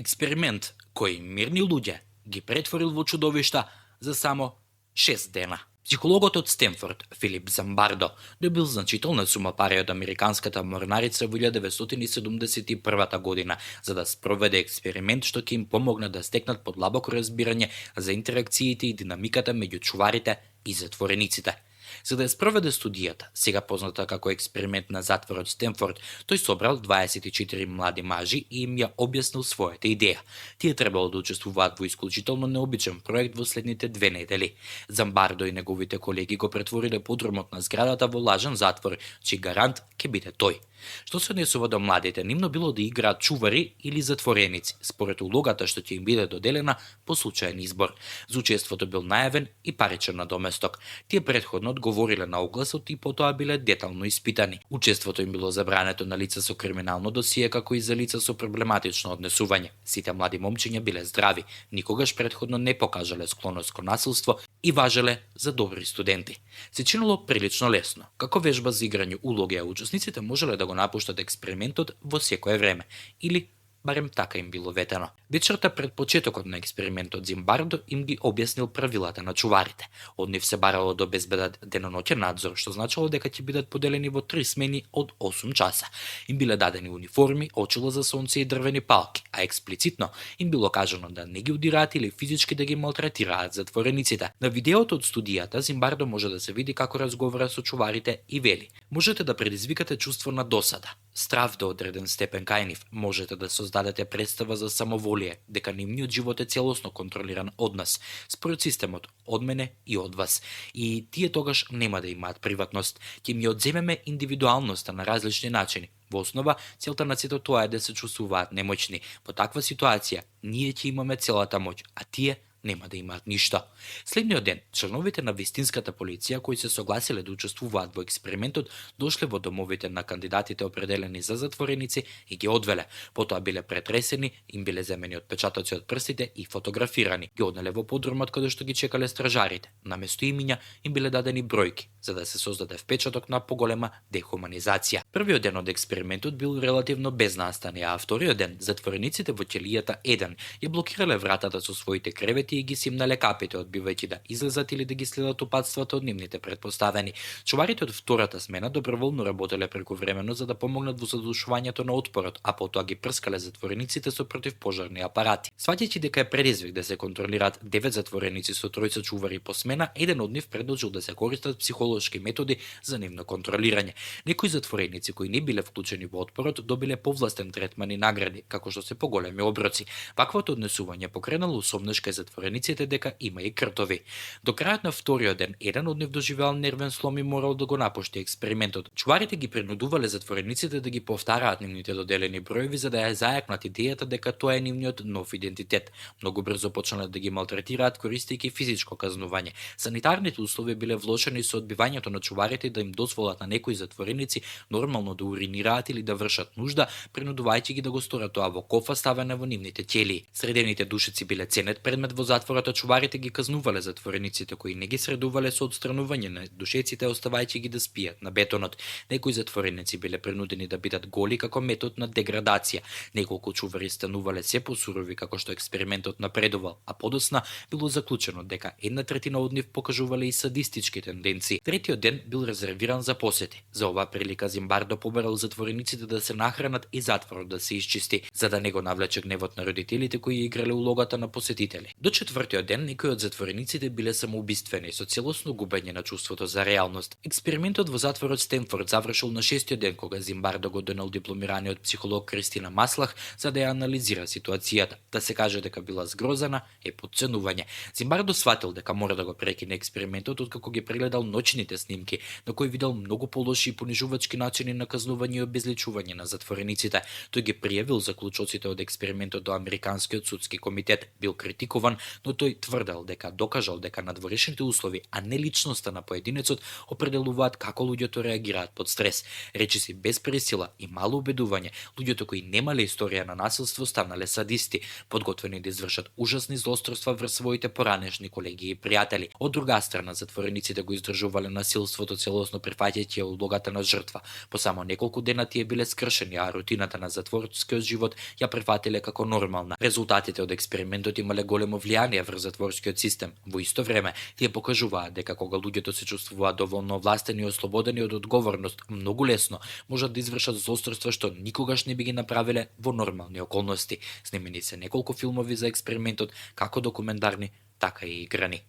Експеримент кој мирни луѓе ги претворил во чудовишта за само 6 дена. Психологот од Стенфорд, Филип Замбардо, добил значителна сума пари од американската морнарица во 1971 година за да спроведе експеримент што ќе им помогне да стекнат подлабоко разбирање за интеракциите и динамиката меѓу чуварите и затворениците. За да ја спроведе студијата, сега позната како експеримент на затворот Стенфорд, тој собрал 24 млади мажи и им ја објаснил својата идеја. Тие требало да учествуваат во исклучително необичен проект во следните 2 недели. Замбардо и неговите колеги го претвориле подрумот на зградата во лажен затвор, чиј гарант ќе биде тој. Што се однесува до младите, нивно било да играат чувари или затвореници, според улогата што ќе им биде доделена по случаен избор. За учеството бил најавен и паричен надоместок. Тие претходно одговориле на огласот и потоа биле детално испитани. Учеството им било забрането на лица со криминално досие, како и за лица со проблематично однесување. Сите млади момчиња биле здрави, никогаш претходно не покажале склоност кон насилство и важеле за добри студенти. Се чинело прилично лесно. Како вежба за играње улоги, а учесниците можеле да го напуштат експериментот во секое време, или барем така им било ветено. Вечерта пред почетокот на експериментот Замбардо им ги објаснил правилата на чуварите. Од нив се барало да обезбедат деноноќен надзор, што значило дека ќе бидат поделени во 3 смени од 8 часа. Им биле дадени униформи, очила за сонце и дрвени палки, а експлицитно им било кажано да не ги удираат или физички да ги малтретираат затворениците. На видеото од студијата Замбардо може да се види како разговара со чуварите и вели: "Можете да предизвикате чувство на досада, страв до одреден степен кај нив, можете да создадете представа за самоволие, дека нивниот живот е целосно контролиран од нас, според системот, од мене и од вас. И тие тогаш нема да имаат приватност, ќе им ја одземеме индивидуалноста на различни начини. Во основа, целта на сето тоа е да се чувствуваат немоćни. Во таква ситуација, ние ќе имаме целата моќ, а тие нема да имаат ништо." Следниот ден, членовите на вистинската полиција кои се согласиле да учествуваат во експериментот дошле во домовите на кандидатите определени за затвореници и ги одвеле. Потоа биле претресени, им биле земени отпечатоци од прстите и фотографирани. Ги однеле во подрумот каде што ги чекале стражарите. Наместо имиња им биле дадени бројки, за да се создаде впечаток на поголема дехуманизација. Првиот ден од експериментот бил релативно без настани, а вториот ден затворениците во ќелијата 1 ја блокирале вратата со своите кревети и ги симнале капите, одбивајќи да излезат или да ги следат упатствата од нивните претпоставени. Чуварите од втората смена доброволно работеле прековремено за да помогнат во задушувањето на отпорот, а потоа ги прскале затворениците со противпожарни апарати. Сваќајќи дека е предизвик да се контролираат 9 затвореници со тројца чувари по смена, еден од нив предложил да се користат психолошки методи за нивно контролирање. Некои затвореници кои не биле вклучени во отпорот добиле повластен третман и награди, како што се поголеми оброци. Ваквото однесување покренало усомнеш кај затворениците дека има и кртови. До крајот на вториот ден, еден од нив доживеал нервен слом и морал да го напушти експериментот. Чуварите ги принудувале затворениците да ги повтараат нивните доделени броеви за да ја зајакнат идејата дека тоа е нивниот нов идентитет. Многу брзо почнале да ги малтретираат користејќи физичко казнување. Санитарните услови биле влошени со одбивањето на чуварите да им дозволат на некои затвореници нормално да уринираат или да вршат нужда, принудувајќи ги да го сторат тоа во кофа ставена во нивните ќелии. Средените душици биле ценет предмет во затворот, а чуварите ги казнувале затворениците кои не ги средувале со отстранување на душеците, оставајќи ги да спијат на бетонот. Некои затвореници биле принудени да бидат голи како метод на деградација. Неколку чувари станувале се посурови како што експериментот напредувал, а подосна било заклучено дека 1/3 од нив покажувале и садистички тенденции. Третиот ден бил резервиран за посети. За оваа прилика Замбардо побарал затворениците да се нахранат и затворот да се исчисти, за да не го навлече гневот на родителите кои играле улогата на посетители. До четвртиот ден некои од затворениците биле самоубиствени со целосно губење на чувството за реалност. Експериментот во затворот Стенфорд завршил на 6-тиот ден кога Замбардо го донел дипломираниот психолог Кристина Маслах за да ја анализира ситуацијата. Да се каже дека била згрозена е потценување. Замбардо сватил дека мора да го прекине експериментот откако ги прегледал ноќните снимки на кои видел многу полоши и понижувачки начини на казнување и обезличување на затворениците. Тој ги пријавил заклучоците од експериментот до Американскиот судски комитет, бил критикуван, но тој тврдел дека докажал дека надворешните услови, а не личноста на поединецот определуваат како луѓето реагираат под стрес. Речиси без пресила и мало убедување, луѓето кои немале историја на насилство станале садисти, подготвени да извршат ужасни злосторства врз своите поранешни колеги и пријатели. Од друга страна, затворениците го издржувале насилството целосно прифаќајќи улогата на жртва. По само неколку дена тие биле скршени, а рутината на затворскиот живот ја прифатиле како нормална. Резултатите од експериментот имале големо влијание врз затворскиот систем. Во исто време, тие покажуваат дека кога луѓето се чувствуваат доволно овластени и ослободени од одговорност, многу лесно можат да извршат злосторства што никогаш не би ги направиле во нормални околности. Снимени се неколку филмови за експериментот, како документарни, така и играни.